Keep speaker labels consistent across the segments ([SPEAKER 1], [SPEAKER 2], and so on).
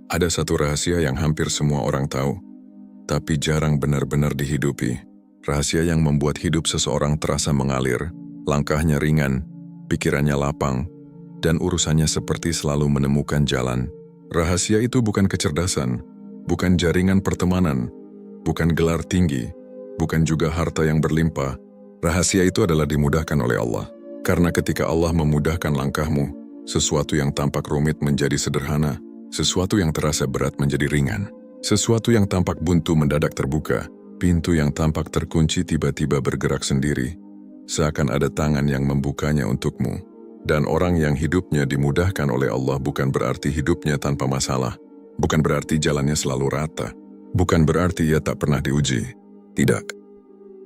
[SPEAKER 1] Ada satu rahasia yang hampir semua orang tahu, tapi jarang benar-benar dihidupi. Rahasia yang membuat hidup seseorang terasa mengalir, langkahnya ringan, pikirannya lapang, dan urusannya seperti selalu menemukan jalan. Rahasia itu bukan kecerdasan, bukan jaringan pertemanan, bukan gelar tinggi, bukan juga harta yang berlimpah. Rahasia itu adalah dimudahkan oleh Allah. Karena ketika Allah memudahkan langkahmu, sesuatu yang tampak rumit menjadi sederhana. Sesuatu yang terasa berat menjadi ringan. Sesuatu yang tampak buntu mendadak terbuka. Pintu yang tampak terkunci tiba-tiba bergerak sendiri. Seakan ada tangan yang membukanya untukmu. Dan orang yang hidupnya dimudahkan oleh Allah bukan berarti hidupnya tanpa masalah. Bukan berarti jalannya selalu rata. Bukan berarti ia tak pernah diuji. Tidak.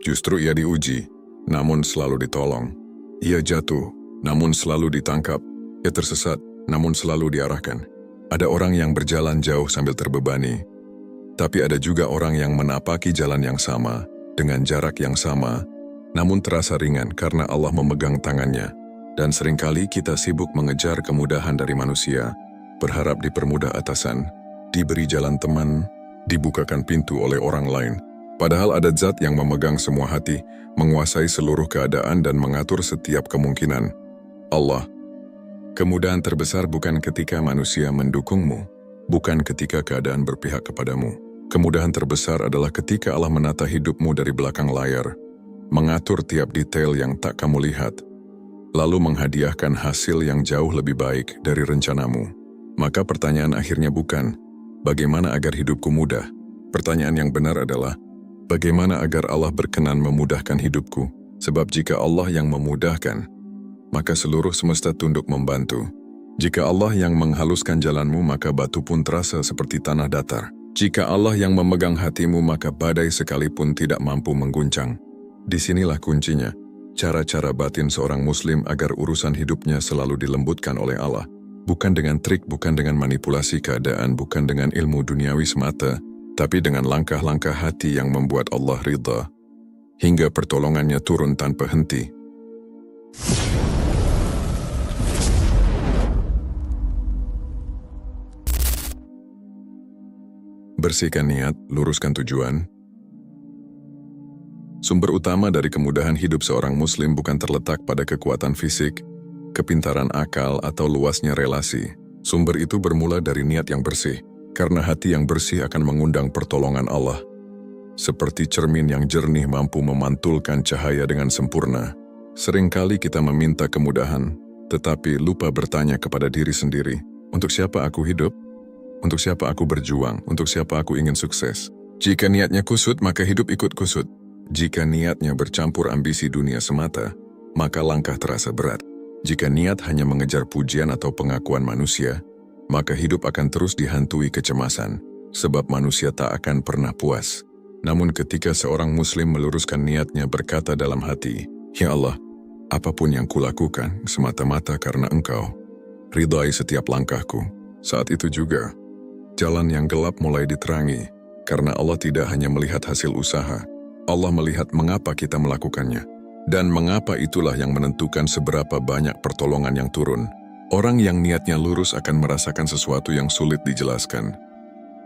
[SPEAKER 1] Justru ia diuji, namun selalu ditolong. Ia jatuh, namun selalu ditangkap. Ia tersesat, namun selalu diarahkan. Ada orang yang berjalan jauh sambil terbebani, tapi ada juga orang yang menapaki jalan yang sama, dengan jarak yang sama, namun terasa ringan karena Allah memegang tangannya. Dan seringkali kita sibuk mengejar kemudahan dari manusia, berharap dipermudah atasan, diberi jalan teman, dibukakan pintu oleh orang lain. Padahal ada zat yang memegang semua hati, menguasai seluruh keadaan dan mengatur setiap kemungkinan. Allah. Kemudahan terbesar bukan ketika manusia mendukungmu, bukan ketika keadaan berpihak kepadamu. Kemudahan terbesar adalah ketika Allah menata hidupmu dari belakang layar, mengatur tiap detail yang tak kamu lihat, lalu menghadiahkan hasil yang jauh lebih baik dari rencanamu. Maka pertanyaan akhirnya bukan, bagaimana agar hidupku mudah? Pertanyaan yang benar adalah, bagaimana agar Allah berkenan memudahkan hidupku? Sebab jika Allah yang memudahkan, maka seluruh semesta tunduk membantu. Jika Allah yang menghaluskan jalanmu, maka batu pun terasa seperti tanah datar. Jika Allah yang memegang hatimu, maka badai sekalipun tidak mampu mengguncang. Disinilah kuncinya, cara-cara batin seorang muslim agar urusan hidupnya selalu dilembutkan oleh Allah. Bukan dengan trik, bukan dengan manipulasi keadaan, bukan dengan ilmu duniawi semata, tapi dengan langkah-langkah hati yang membuat Allah ridha, hingga pertolongannya turun tanpa henti. Bersihkan niat, luruskan tujuan. Sumber utama dari kemudahan hidup seorang muslim bukan terletak pada kekuatan fisik, kepintaran akal, atau luasnya relasi. Sumber itu bermula dari niat yang bersih, karena hati yang bersih akan mengundang pertolongan Allah. Seperti cermin yang jernih mampu memantulkan cahaya dengan sempurna. Seringkali kita meminta kemudahan, tetapi lupa bertanya kepada diri sendiri, untuk siapa aku hidup? Untuk siapa aku berjuang? Untuk siapa aku ingin sukses? Jika niatnya kusut, maka hidup ikut kusut. Jika niatnya bercampur ambisi dunia semata, maka langkah terasa berat. Jika niat hanya mengejar pujian atau pengakuan manusia, maka hidup akan terus dihantui kecemasan, sebab manusia tak akan pernah puas. Namun ketika seorang muslim meluruskan niatnya berkata dalam hati, "Ya Allah, apapun yang kulakukan semata-mata karena Engkau. Ridhai setiap langkahku." Saat itu juga, jalan yang gelap mulai diterangi, karena Allah tidak hanya melihat hasil usaha, Allah melihat mengapa kita melakukannya. Dan mengapa itulah yang menentukan seberapa banyak pertolongan yang turun. Orang yang niatnya lurus akan merasakan sesuatu yang sulit dijelaskan.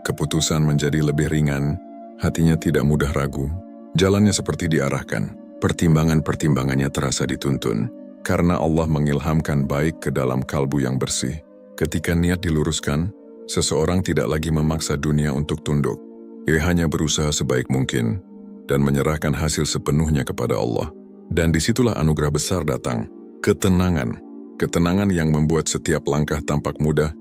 [SPEAKER 1] Keputusan menjadi lebih ringan, hatinya tidak mudah ragu, jalannya seperti diarahkan, pertimbangan-pertimbangannya terasa dituntun, karena Allah mengilhamkan baik ke dalam kalbu yang bersih. Ketika niat diluruskan, seseorang tidak lagi memaksa dunia untuk tunduk. Ia hanya berusaha sebaik mungkin dan menyerahkan hasil sepenuhnya kepada Allah. Dan disitulah anugerah besar datang, ketenangan. Ketenangan yang membuat setiap langkah tampak mudah,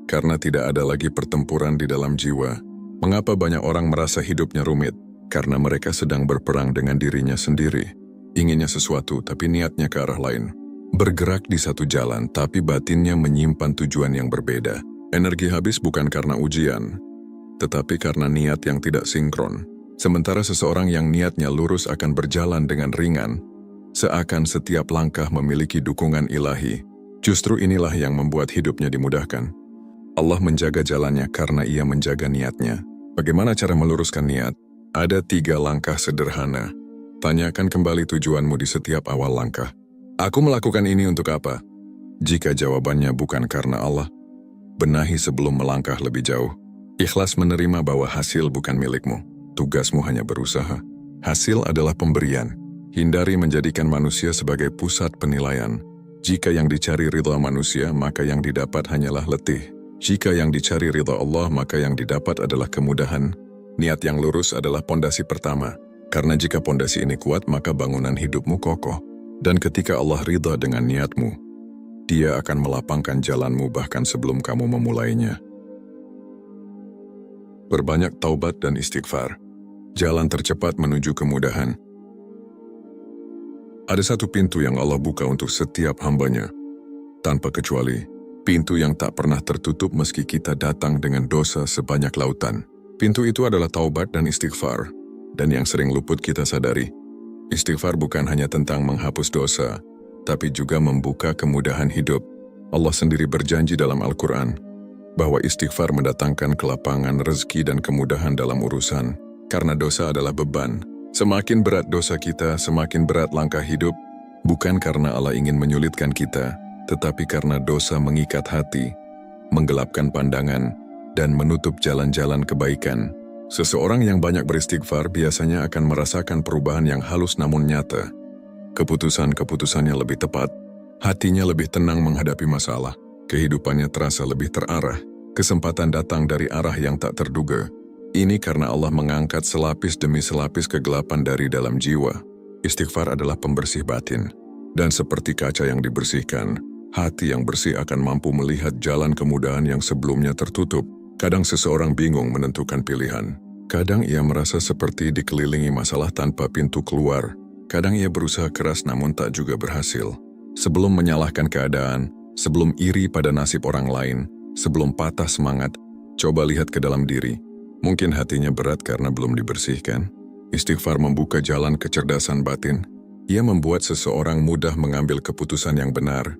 [SPEAKER 1] karena tidak ada lagi pertempuran di dalam jiwa. Mengapa banyak orang merasa hidupnya rumit? Karena mereka sedang berperang dengan dirinya sendiri. Inginnya sesuatu, tapi niatnya ke arah lain. Bergerak di satu jalan, tapi batinnya menyimpan tujuan yang berbeda. Energi habis bukan karena ujian, tetapi karena niat yang tidak sinkron. Sementara seseorang yang niatnya lurus akan berjalan dengan ringan, seakan setiap langkah memiliki dukungan ilahi. Justru inilah yang membuat hidupnya dimudahkan. Allah menjaga jalannya karena ia menjaga niatnya. Bagaimana cara meluruskan niat? Ada 3 langkah sederhana. Tanyakan kembali tujuanmu di setiap awal langkah. Aku melakukan ini untuk apa? Jika jawabannya bukan karena Allah, benahi sebelum melangkah lebih jauh. Ikhlas menerima bahwa hasil bukan milikmu. Tugasmu hanya berusaha. Hasil adalah pemberian. Hindari menjadikan manusia sebagai pusat penilaian. Jika yang dicari ridha manusia, maka yang didapat hanyalah letih. Jika yang dicari ridha Allah, maka yang didapat adalah kemudahan. Niat yang lurus adalah pondasi pertama. Karena jika pondasi ini kuat, maka bangunan hidupmu kokoh. Dan ketika Allah ridha dengan niatmu, Dia akan melapangkan jalanmu bahkan sebelum kamu memulainya. Berbanyak taubat dan istighfar. Jalan tercepat menuju kemudahan. Ada satu pintu yang Allah buka untuk setiap hambanya. Tanpa kecuali, pintu yang tak pernah tertutup meski kita datang dengan dosa sebanyak lautan. Pintu itu adalah taubat dan istighfar. Dan yang sering luput kita sadari, istighfar bukan hanya tentang menghapus dosa, tapi juga membuka kemudahan hidup. Allah sendiri berjanji dalam Al-Quran, bahwa istighfar mendatangkan kelapangan rezeki dan kemudahan dalam urusan, karena dosa adalah beban. Semakin berat dosa kita, semakin berat langkah hidup, bukan karena Allah ingin menyulitkan kita, tetapi karena dosa mengikat hati, menggelapkan pandangan, dan menutup jalan-jalan kebaikan. Seseorang yang banyak beristighfar biasanya akan merasakan perubahan yang halus namun nyata. Keputusan-keputusannya lebih tepat, hatinya lebih tenang menghadapi masalah, kehidupannya terasa lebih terarah, kesempatan datang dari arah yang tak terduga. Ini karena Allah mengangkat selapis demi selapis kegelapan dari dalam jiwa. Istighfar adalah pembersih batin. Dan seperti kaca yang dibersihkan, hati yang bersih akan mampu melihat jalan kemudahan yang sebelumnya tertutup. Kadang seseorang bingung menentukan pilihan. Kadang ia merasa seperti dikelilingi masalah tanpa pintu keluar. Kadang ia berusaha keras namun tak juga berhasil. Sebelum menyalahkan keadaan, sebelum iri pada nasib orang lain, sebelum patah semangat, coba lihat ke dalam diri. Mungkin hatinya berat karena belum dibersihkan. Istighfar membuka jalan kecerdasan batin. Ia membuat seseorang mudah mengambil keputusan yang benar,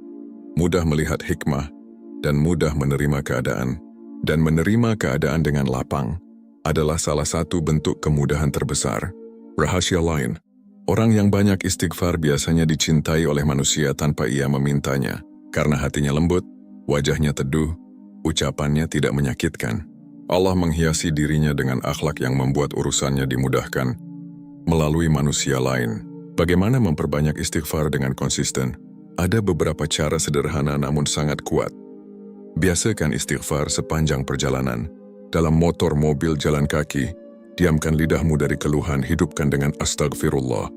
[SPEAKER 1] mudah melihat hikmah, dan mudah menerima keadaan. Dan menerima keadaan dengan lapang adalah salah satu bentuk kemudahan terbesar. Rahasia lain, orang yang banyak istighfar biasanya dicintai oleh manusia tanpa ia memintanya. Karena hatinya lembut, wajahnya teduh, ucapannya tidak menyakitkan. Allah menghiasi dirinya dengan akhlak yang membuat urusannya dimudahkan melalui manusia lain. Bagaimana memperbanyak istighfar dengan konsisten? Ada beberapa cara sederhana namun sangat kuat. Biasakan istighfar sepanjang perjalanan. Dalam motor, mobil, jalan kaki, diamkan lidahmu dari keluhan, hidupkan dengan astagfirullah.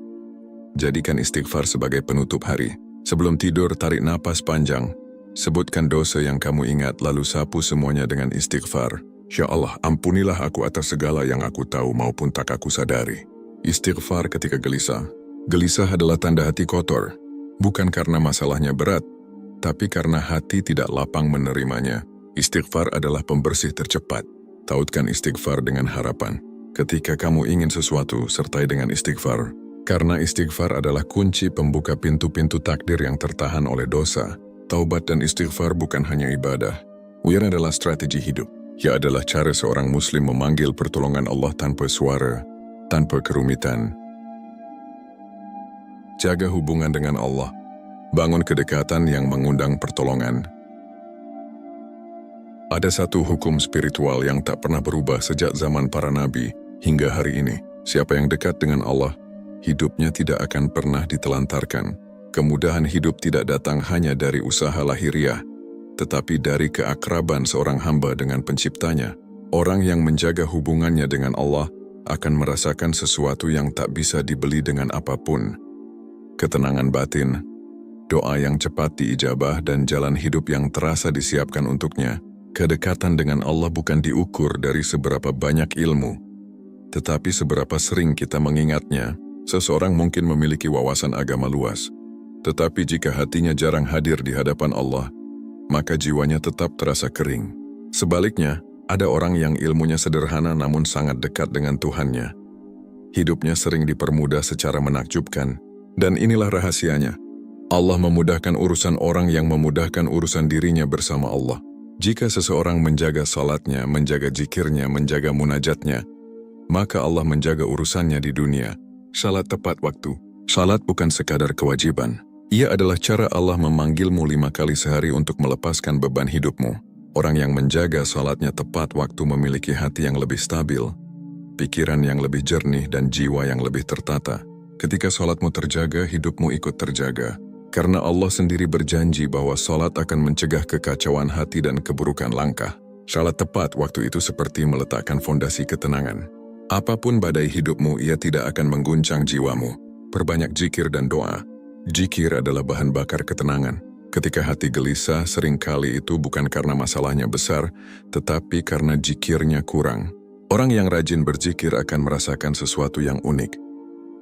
[SPEAKER 1] Jadikan istighfar sebagai penutup hari. Sebelum tidur, tarik napas panjang. Sebutkan dosa yang kamu ingat, lalu sapu semuanya dengan istighfar. Ya Allah, ampunilah aku atas segala yang aku tahu maupun tak aku sadari. Istighfar ketika gelisah. Gelisah adalah tanda hati kotor. Bukan karena masalahnya berat, tapi karena hati tidak lapang menerimanya. Istighfar adalah pembersih tercepat. Tautkan istighfar dengan harapan. Ketika kamu ingin sesuatu, sertai dengan istighfar. Karena istighfar adalah kunci pembuka pintu-pintu takdir yang tertahan oleh dosa. Taubat dan istighfar bukan hanya ibadah. Ia adalah strategi hidup. Ia adalah cara seorang muslim memanggil pertolongan Allah tanpa suara, tanpa kerumitan. Jaga hubungan dengan Allah. Bangun kedekatan yang mengundang pertolongan. Ada satu hukum spiritual yang tak pernah berubah sejak zaman para nabi hingga hari ini. Siapa yang dekat dengan Allah, hidupnya tidak akan pernah ditelantarkan. Kemudahan hidup tidak datang hanya dari usaha lahiriah, tetapi dari keakraban seorang hamba dengan penciptanya. Orang yang menjaga hubungannya dengan Allah akan merasakan sesuatu yang tak bisa dibeli dengan apapun. Ketenangan batin, doa yang cepat diijabah, dan jalan hidup yang terasa disiapkan untuknya. Kedekatan dengan Allah bukan diukur dari seberapa banyak ilmu, tetapi seberapa sering kita mengingatnya. Seseorang mungkin memiliki wawasan agama luas, tetapi jika hatinya jarang hadir di hadapan Allah, maka jiwanya tetap terasa kering. Sebaliknya, ada orang yang ilmunya sederhana namun sangat dekat dengan Tuhannya. Hidupnya sering dipermudah secara menakjubkan, dan inilah rahasianya. Allah memudahkan urusan orang yang memudahkan urusan dirinya bersama Allah. Jika seseorang menjaga salatnya, menjaga zikirnya, menjaga munajatnya, maka Allah menjaga urusannya di dunia. Salat tepat waktu. Salat bukan sekadar kewajiban. Ia adalah cara Allah memanggilmu 5 kali sehari untuk melepaskan beban hidupmu. Orang yang menjaga sholatnya tepat waktu memiliki hati yang lebih stabil, pikiran yang lebih jernih dan jiwa yang lebih tertata. Ketika sholatmu terjaga, hidupmu ikut terjaga. Karena Allah sendiri berjanji bahwa sholat akan mencegah kekacauan hati dan keburukan langkah. Sholat tepat waktu itu seperti meletakkan fondasi ketenangan. Apapun badai hidupmu, ia tidak akan mengguncang jiwamu. Perbanyak zikir dan doa. Zikir adalah bahan bakar ketenangan. Ketika hati gelisah, seringkali itu bukan karena masalahnya besar, tetapi karena zikirnya kurang. Orang yang rajin berzikir akan merasakan sesuatu yang unik.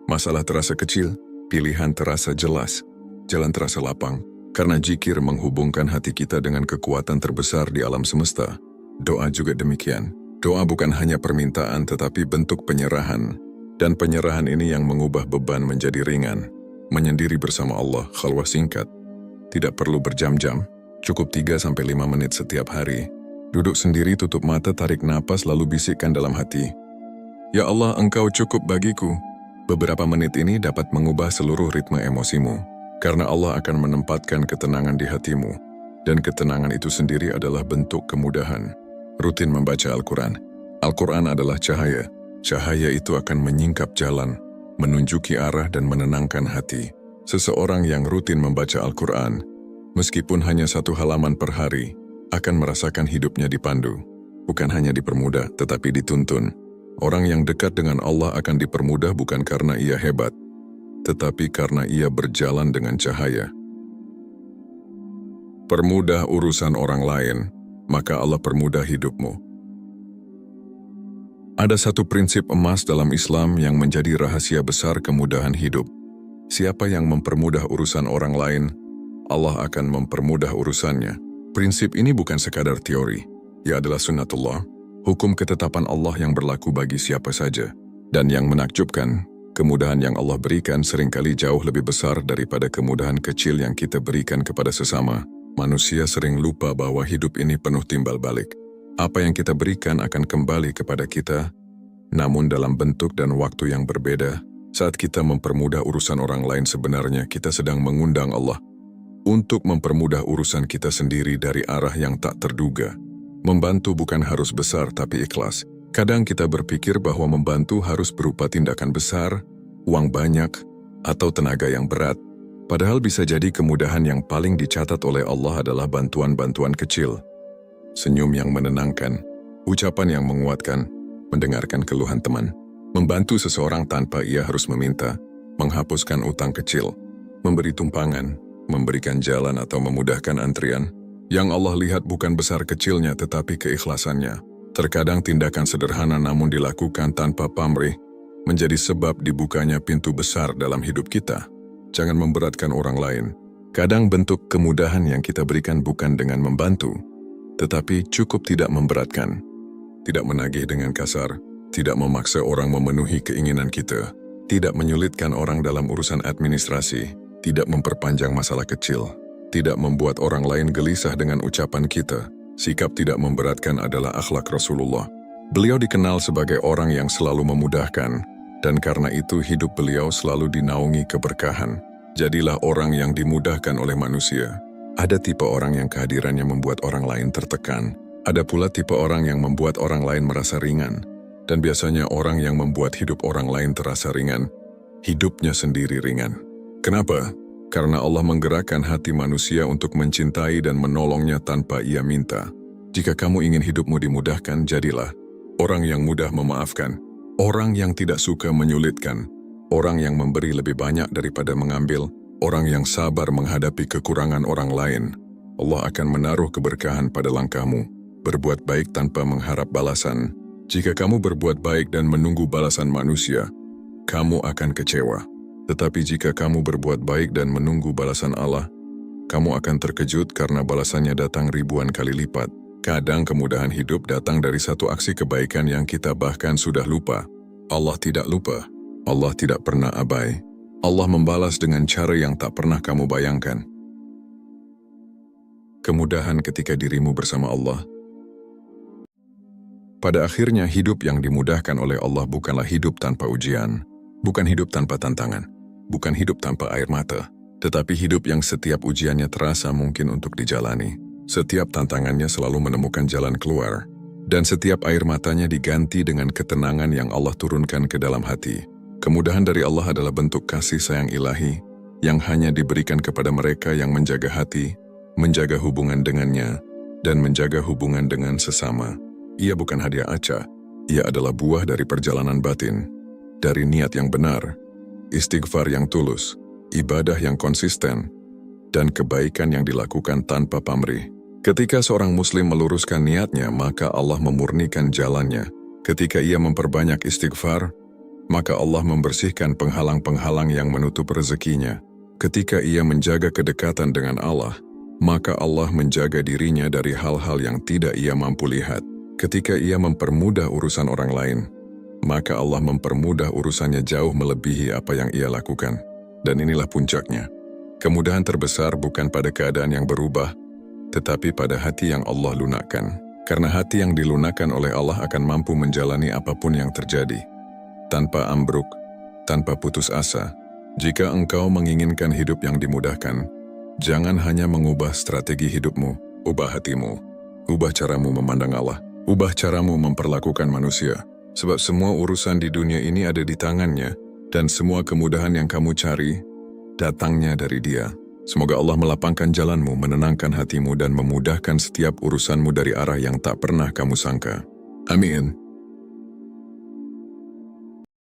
[SPEAKER 1] Masalah terasa kecil, pilihan terasa jelas, jalan terasa lapang, karena zikir menghubungkan hati kita dengan kekuatan terbesar di alam semesta. Doa juga demikian. Doa bukan hanya permintaan tetapi bentuk penyerahan, dan penyerahan ini yang mengubah beban menjadi ringan. Menyendiri bersama Allah, khalwah singkat. Tidak perlu berjam-jam, cukup 3-5 menit setiap hari. Duduk sendiri, tutup mata, tarik napas, lalu bisikkan dalam hati, "Ya Allah, Engkau cukup bagiku." Beberapa menit ini dapat mengubah seluruh ritme emosimu, karena Allah akan menempatkan ketenangan di hatimu, dan ketenangan itu sendiri adalah bentuk kemudahan. Rutin membaca Al-Quran. Al-Quran adalah cahaya. Cahaya itu akan menyingkap jalan, menunjuki arah dan menenangkan hati. Seseorang yang rutin membaca Al-Quran, meskipun hanya 1 halaman per hari, akan merasakan hidupnya dipandu. Bukan hanya dipermudah, tetapi dituntun. Orang yang dekat dengan Allah akan dipermudah bukan karena ia hebat, tetapi karena ia berjalan dengan cahaya. Permudah urusan orang lain, maka Allah permudah hidupmu. Ada satu prinsip emas dalam Islam yang menjadi rahasia besar kemudahan hidup. Siapa yang mempermudah urusan orang lain, Allah akan mempermudah urusannya. Prinsip ini bukan sekadar teori, ia adalah sunnatullah, hukum ketetapan Allah yang berlaku bagi siapa saja. Dan yang menakjubkan, kemudahan yang Allah berikan seringkali jauh lebih besar daripada kemudahan kecil yang kita berikan kepada sesama. Manusia sering lupa bahwa hidup ini penuh timbal balik. Apa yang kita berikan akan kembali kepada kita, namun dalam bentuk dan waktu yang berbeda. Saat kita mempermudah urusan orang lain, sebenarnya kita sedang mengundang Allah untuk mempermudah urusan kita sendiri dari arah yang tak terduga. Membantu bukan harus besar tapi ikhlas. Kadang kita berpikir bahwa membantu harus berupa tindakan besar, uang banyak, atau tenaga yang berat. Padahal bisa jadi kemudahan yang paling dicatat oleh Allah adalah bantuan-bantuan kecil. Senyum yang menenangkan, ucapan yang menguatkan, mendengarkan keluhan teman. Membantu seseorang tanpa ia harus meminta, menghapuskan utang kecil, memberi tumpangan, memberikan jalan atau memudahkan antrian. Yang Allah lihat bukan besar kecilnya tetapi keikhlasannya. Terkadang tindakan sederhana namun dilakukan tanpa pamrih menjadi sebab dibukanya pintu besar dalam hidup kita. Jangan memberatkan orang lain. Kadang bentuk kemudahan yang kita berikan bukan dengan membantu, tetapi cukup tidak memberatkan, tidak menagih dengan kasar, tidak memaksa orang memenuhi keinginan kita, tidak menyulitkan orang dalam urusan administrasi, tidak memperpanjang masalah kecil, tidak membuat orang lain gelisah dengan ucapan kita. Sikap tidak memberatkan adalah akhlak Rasulullah. Beliau dikenal sebagai orang yang selalu memudahkan, dan karena itu hidup beliau selalu dinaungi keberkahan. Jadilah orang yang dimudahkan oleh manusia. Ada tipe orang yang kehadirannya membuat orang lain tertekan. Ada pula tipe orang yang membuat orang lain merasa ringan. Dan biasanya orang yang membuat hidup orang lain terasa ringan, hidupnya sendiri ringan. Kenapa? Karena Allah menggerakkan hati manusia untuk mencintai dan menolongnya tanpa ia minta. Jika kamu ingin hidupmu dimudahkan, jadilah orang yang mudah memaafkan, orang yang tidak suka menyulitkan, orang yang memberi lebih banyak daripada mengambil, orang yang sabar menghadapi kekurangan orang lain. Allah akan menaruh keberkahan pada langkahmu. Berbuat baik tanpa mengharap balasan. Jika kamu berbuat baik dan menunggu balasan manusia, kamu akan kecewa. Tetapi jika kamu berbuat baik dan menunggu balasan Allah, kamu akan terkejut karena balasannya datang ribuan kali lipat. Kadang kemudahan hidup datang dari satu aksi kebaikan yang kita bahkan sudah lupa. Allah tidak lupa. Allah tidak pernah abai. Allah membalas dengan cara yang tak pernah kamu bayangkan. Kemudahan ketika dirimu bersama Allah. Pada akhirnya hidup yang dimudahkan oleh Allah bukanlah hidup tanpa ujian, bukan hidup tanpa tantangan, bukan hidup tanpa air mata, tetapi hidup yang setiap ujiannya terasa mungkin untuk dijalani. Setiap tantangannya selalu menemukan jalan keluar, dan setiap air matanya diganti dengan ketenangan yang Allah turunkan ke dalam hati. Kemudahan dari Allah adalah bentuk kasih sayang ilahi yang hanya diberikan kepada mereka yang menjaga hati, menjaga hubungan dengannya, dan menjaga hubungan dengan sesama. Ia bukan hadiah acak, ia adalah buah dari perjalanan batin, dari niat yang benar, istighfar yang tulus, ibadah yang konsisten, dan kebaikan yang dilakukan tanpa pamrih. Ketika seorang muslim meluruskan niatnya, maka Allah memurnikan jalannya. Ketika ia memperbanyak istighfar, maka Allah membersihkan penghalang-penghalang yang menutup rezekinya. Ketika ia menjaga kedekatan dengan Allah, maka Allah menjaga dirinya dari hal-hal yang tidak ia mampu lihat. Ketika ia mempermudah urusan orang lain, maka Allah mempermudah urusannya jauh melebihi apa yang ia lakukan. Dan inilah puncaknya. Kemudahan terbesar bukan pada keadaan yang berubah, tetapi pada hati yang Allah lunakkan. Karena hati yang dilunakkan oleh Allah akan mampu menjalani apapun yang terjadi, tanpa ambruk, tanpa putus asa. Jika engkau menginginkan hidup yang dimudahkan, jangan hanya mengubah strategi hidupmu, ubah hatimu, ubah caramu memandang Allah, ubah caramu memperlakukan manusia. Sebab semua urusan di dunia ini ada di tangannya, dan semua kemudahan yang kamu cari, datangnya dari Dia. Semoga Allah melapangkan jalanmu, menenangkan hatimu, dan memudahkan setiap urusanmu dari arah yang tak pernah kamu sangka. Amin.